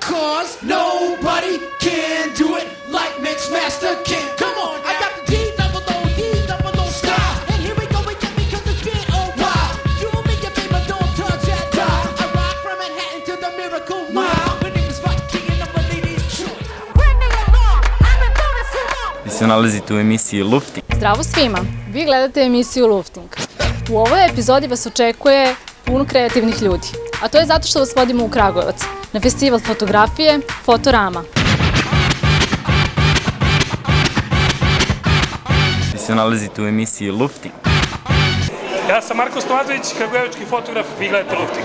Cause nobody can do it like Mixmaster can. Come on, I got the D-double-O style. And here we go again because it's been a while. You and me, baby, don't touch that dial. I rock from Manhattan to the Miracle Mile. My name is Ratko and I'm a lady's choice. Bring me along, I'm a bonus. Vi se nalazite u emisiji Lufting. Zdravo svima, vi gledate emisiju Lufting. U ovoj epizodi vas očekuje puno kreativnih ljudi, a to je zato što vas vodimo u Kragujevac, na festival fotografije Fotorama. Vi se nalazite u emisiji Lufting. Ja sam Marko Stovazović, kragujevački fotograf, vi gledate Lufting.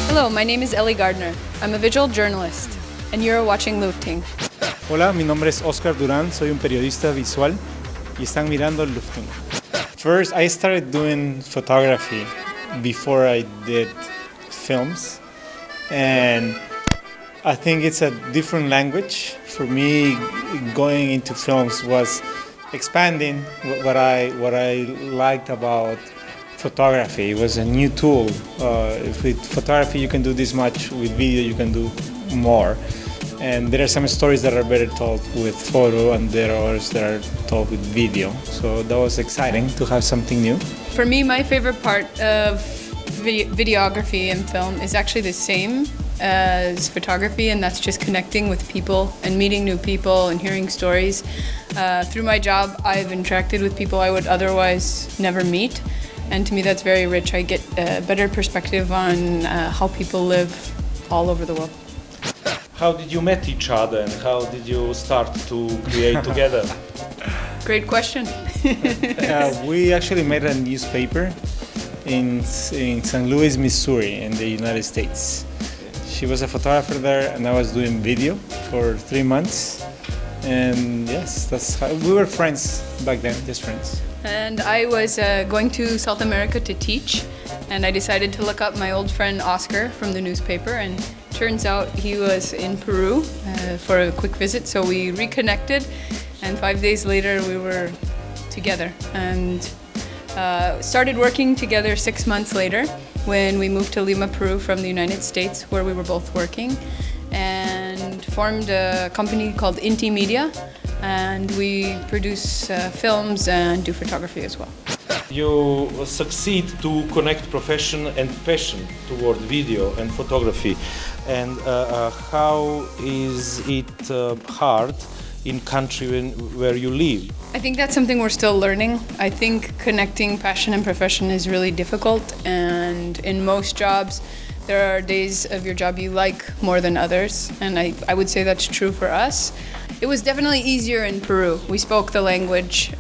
Hello, my name is Elie Gardner. I'm a visual journalist, and you're watching Lufting. Hola, mi nombre es Durand, soy un periodista visual y están mirando Lufting. First, I started doing photography before I did films, and I think it's a different language. For me, going into films was expanding what I liked about photography. It was a new tool. With photography you can do this much, with video you can do more. And there are some stories that are better told with photo and there are others that are told with video. So that was exciting to have something new. For me, my favorite part of videography and film is actually the same as photography, and that's just connecting with people and meeting new people and hearing stories. Through my job, I've interacted with people I would otherwise never meet. And to me, that's very rich. I get a better perspective on how people live all over the world. How did you meet each other and how did you start to create together? Great question. We actually met a newspaper in St. Louis, Missouri, in the United States. She was a photographer there and I was doing video for 3 months. And yes, that's how we were friends back then, just friends. And I was going to South America to teach, and I decided to look up my old friend Oscar from the newspaper, and turns out he was in Peru for a quick visit, so we reconnected, and 5 days later we were together, and started working together 6 months later when we moved to Lima, Peru from the United States, where we were both working, and formed a company called Inti Media, and we produce films and do photography as well. You succeed to connect profession and passion toward video and photography. And how is it hard in country where you live? I think that's something we're still learning. I think connecting passion and profession is really difficult, and in most jobs there are days of your job you like more than others, and I would say that's true for us. It was definitely easier in Peru. We spoke the language.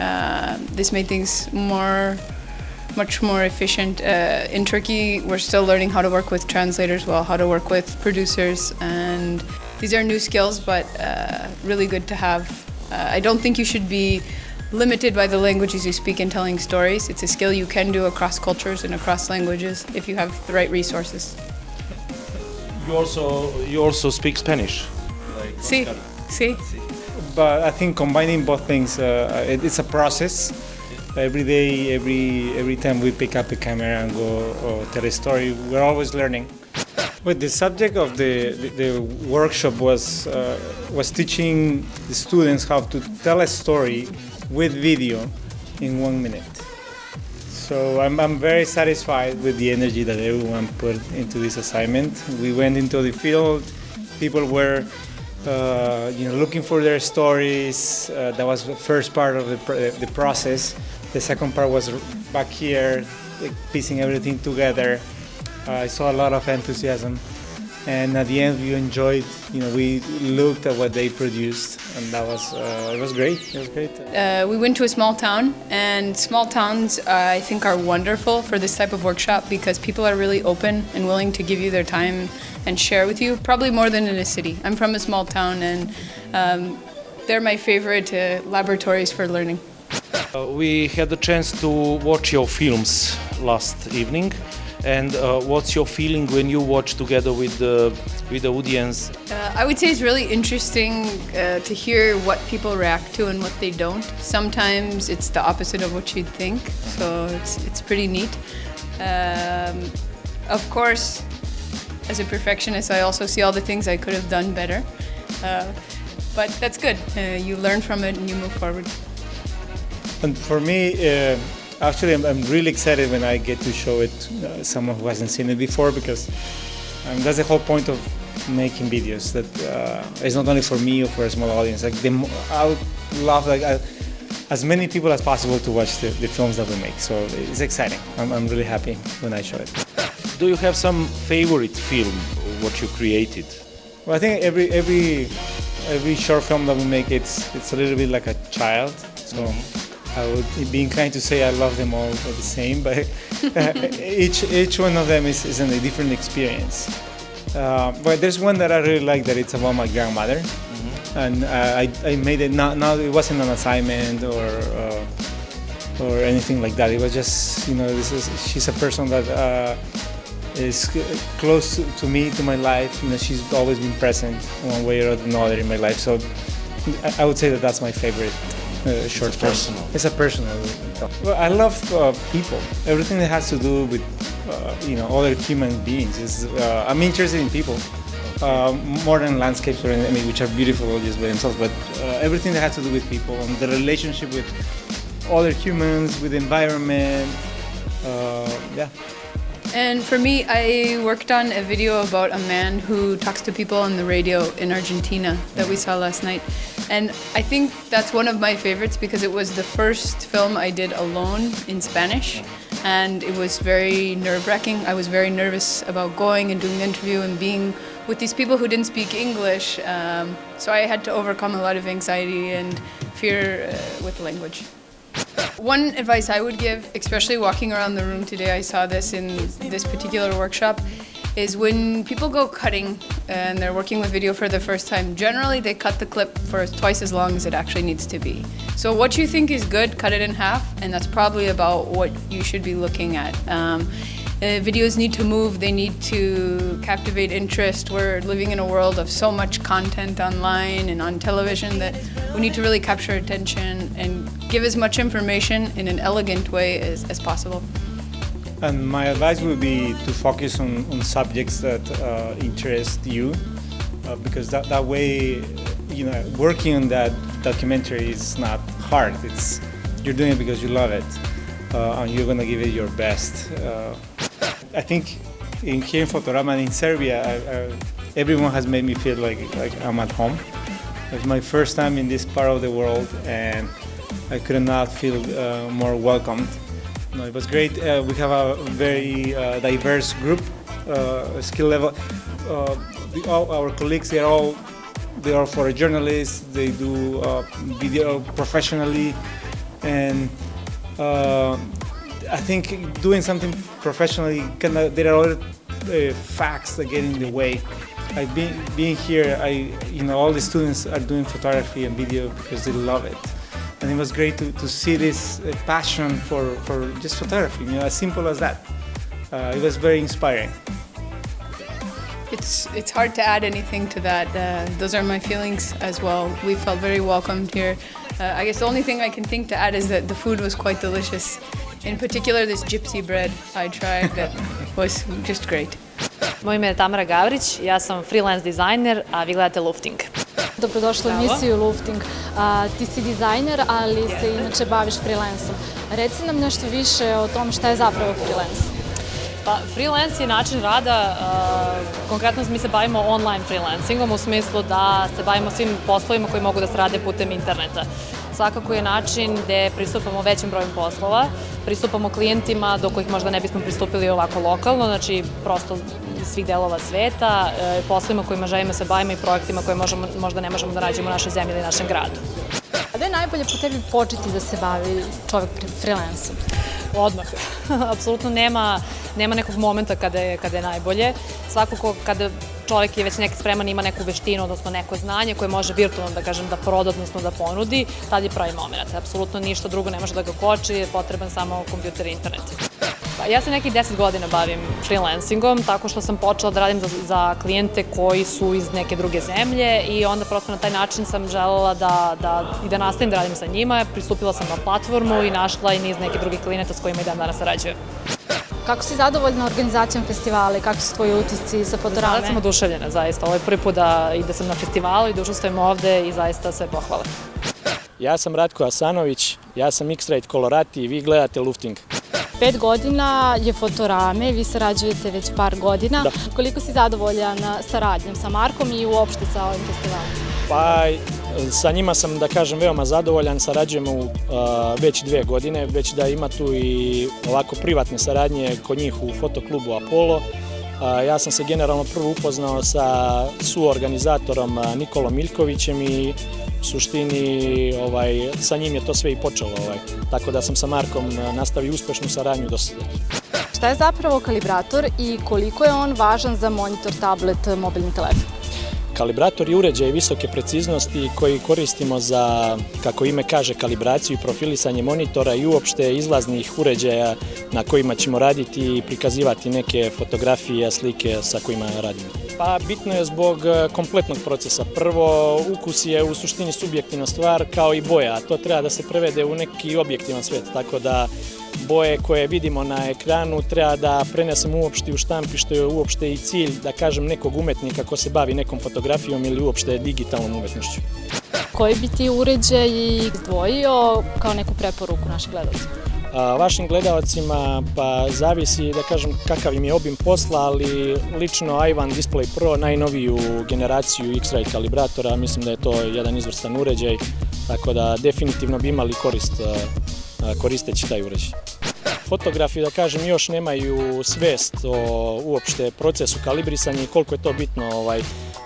This made things much more efficient. In Turkey, we're still learning how to work with translators well, how to work with producers, and these are new skills, but really good to have. I don't think you should be limited by the languages you speak in telling stories. It's a skill you can do across cultures and across languages if you have the right resources. You also speak Spanish. Like Sí. But I think combining both things, it's a process. Every day, every time we pick up a camera and go tell a story, we're always learning. But the subject of the workshop was teaching the students how to tell a story with video in 1 minute. So I'm very satisfied with the energy that everyone put into this assignment. We went into the field, people were looking for their stories. That was the first part of the process. The second part was back here, piecing everything together. I saw a lot of enthusiasm, and at the end we enjoyed. We looked at what they produced, and that was it was great. It was great. We went to a small town, and small towns I think are wonderful for this type of workshop because people are really open and willing to give you their time and share with you, probably more than in a city. I'm from a small town, and they're my favorite laboratories for learning. We had the chance to watch your films last evening, and what's your feeling when you watch together with the audience? I would say it's really interesting to hear what people react to and what they don't. Sometimes it's the opposite of what you'd think, so it's pretty neat. Of course, as a perfectionist, I also see all the things I could have done better, but that's good. You learn from it and you move forward. And for me, actually, I'm really excited when I get to show it someone who hasn't seen it before, because that's the whole point of making videos. That it's not only for me or for a small audience. I would love as many people as possible to watch the films that we make. So it's exciting. I'm really happy when I show it. Do you have some favorite film what you created? Well, I think every short film that we make, it's a little bit like a child. So. I would be inclined to say I love them all the same, but each one of them is in a different experience. But there's one that I really like, that it's about my grandmother, and I made it. Now it wasn't an assignment or anything like that. It was just she's a person that is close to me, to my life. She's always been present one way or another in my life. So I would say that that's my favorite. Short film. Personal. It's a personal. Well, I love people. Everything that has to do with other human beings. I'm interested in people more than landscapes or anything, which are beautiful just by themselves. But everything that has to do with people and the relationship with other humans, with the environment. Yeah. And for me, I worked on a video about a man who talks to people on the radio in Argentina that we saw last night. And I think that's one of my favorites because it was the first film I did alone in Spanish. And it was very nerve-wracking. I was very nervous about going and doing the interview and being with these people who didn't speak English. So I had to overcome a lot of anxiety and fear with language. One advice I would give, especially walking around the room today, I saw this in this particular workshop, is when people go cutting and they're working with video for the first time, generally they cut the clip for twice as long as it actually needs to be. So what you think is good, cut it in half, and that's probably about what you should be looking at. Videos need to move, they need to captivate interest. We're living in a world of so much content online and on television that we need to really capture attention and give as much information in an elegant way as possible. And my advice would be to focus on subjects that interest you, because that way, working on that documentary is not hard. You're doing it because you love it, and you're gonna give it your best. I think here in Fotorama and in Serbia, everyone has made me feel like I'm at home. It's my first time in this part of the world, and I could not feel more welcomed. It was great. We have a very diverse group, skill level. All our colleagues, they are for journalists. They do video professionally, and I think doing something professionally, there are other facts that get in the way. Being here, all the students are doing photography and video because they love it. And it was great to see this passion for just photography, as simple as that. It was very inspiring. It's hard to add anything to that. Those are my feelings as well. We felt very welcomed here. I guess the only thing I can think to add is that the food was quite delicious. In particular, this gypsy bread I tried that was just great. Moje ime je Tamara Gavrić, ja sam freelance dizajner, a vi gledate Lufting. Dobrodošla u emisiju Lufting. Ti si dizajner, ali se inače baviš freelansom. Reci nam nešto više o tom šta je zapravo freelance. Pa, freelance je način rada, konkretno mi se bavimo online freelancingom u smislu da se bavimo svim poslovima koji mogu da se rade putem interneta. Svakako je način gde pristupamo većim brojem poslova, pristupamo klijentima do kojih možda ne bismo pristupili ovako lokalno, znači prosto iz svih delova sveta, poslovima kojima želimo se bavimo i projektima koje možda ne možemo da nađemo u našoj zemlji ili našem gradu. A da je najbolje po tebi početi da se bavi čovek freelansom? Odmah. Apsolutno nema nekog momenta kada je najbolje. Svakako kada čovjek je već neki spreman, ima neku veštinu, odnosno neko znanje koje može virtualno, da kažem, da proda, odnosno da ponudi, tad je pravi moment. Apsolutno ništa drugo ne može da ga koči, je potreban samo kompjuter i internet. Ja se nekih 10 godina bavim freelancingom, tako što sam počela da radim za klijente koji su iz neke druge zemlje i onda prosto na taj način sam želela da nastavim da radim sa njima. Pristupila sam na platformu i našla i niz nekih drugih klijenata s kojima i dan danas sarađujem. Kako si zadovoljna organizacijom festivala i kakvi su tvoji utisci sa Fotorame? Sada sam oduševljena, zaista. Ovo je prvi put da sam na festivalu i da učestvujem ovde i zaista sve pohvale. Ja sam Ratko Asanović, ja sam X-Rite kolorati i vi gledate Lufting. 5 godina je Fotorame, vi sarađujete već par godina. Da. Koliko si zadovoljan saradnjom sa Markom i uopšte sa ovim festivalom? Pa, sa njima sam, da kažem, veoma zadovoljan, sarađujemo već 2 godine, već da ima tu i ovako privatne saradnje kod njih u fotoklubu Apollo. Ja sam se generalno prvo upoznao sa suorganizatorom Nikolom Milenkovićem i u suštini sa njim je to sve i počelo. Tako da sam sa Markom nastavio uspešnu saradnju do sada. Šta je zapravo kalibrator i koliko je on važan za monitor, tablet, mobilni telefon? Kalibrator je uređaj visoke preciznosti koji koristimo za, kako ime kaže, kalibraciju i profilisanje monitora i uopšte izlaznih uređaja na kojima ćemo raditi i prikazivati neke fotografije, slike sa kojima radimo. Pa bitno je zbog kompletnog procesa. Prvo, ukus je u suštini subjektivna stvar kao i boja, a to treba da se prevede u neki objektivan svet, tako da boje koje vidimo na ekranu treba da prenesemo uopšte u štampi, što je uopšte i cilj, da kažem, nekog umetnika ko se bavi nekom fotografijom ili uopšte digitalnom umetnošću. Koji bi ti uređaj izdvojio kao neku preporuku naših gledalcima? Vašim gledalcima pa zavisi, da kažem, kakav im je obim posla, ali lično A1 Display Pro, najnoviju generaciju X-Rite kalibratora, mislim da je to jedan izvrstan uređaj, tako da definitivno bi imali korist koristeći taj uređaj. Fotografi, da kažem, još nemaju svest o uopšte procesu kalibrisanja i koliko je to bitno,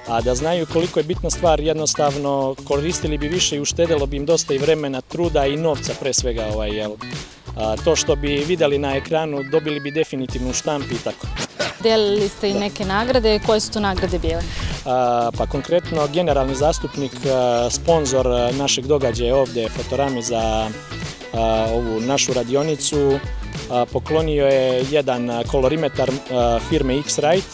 a da znaju koliko je bitna stvar, jednostavno koristili bi više i uštedelo bi im dosta i vremena, truda i novca pre svega. To što bi videli na ekranu dobili bi definitivno u štampi i tako. Delili ste i neke nagrade, koje su to nagrade bile? Pa konkretno generalni zastupnik, sponzor našeg događaja ovde Fotorami za ovu našu radionicu, poklonio je jedan kolorimetar firme X-Rite,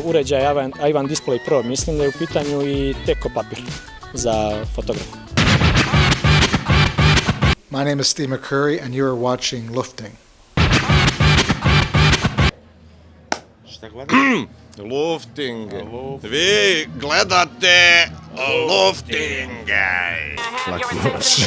uređaj A1 Display Pro, mislim da je u pitanju i teko papir za fotografiju. My name is Steve McCurry and you are watching Lufting. Šta gledate? Lufting. Vi gledate Lufting. Laki noć.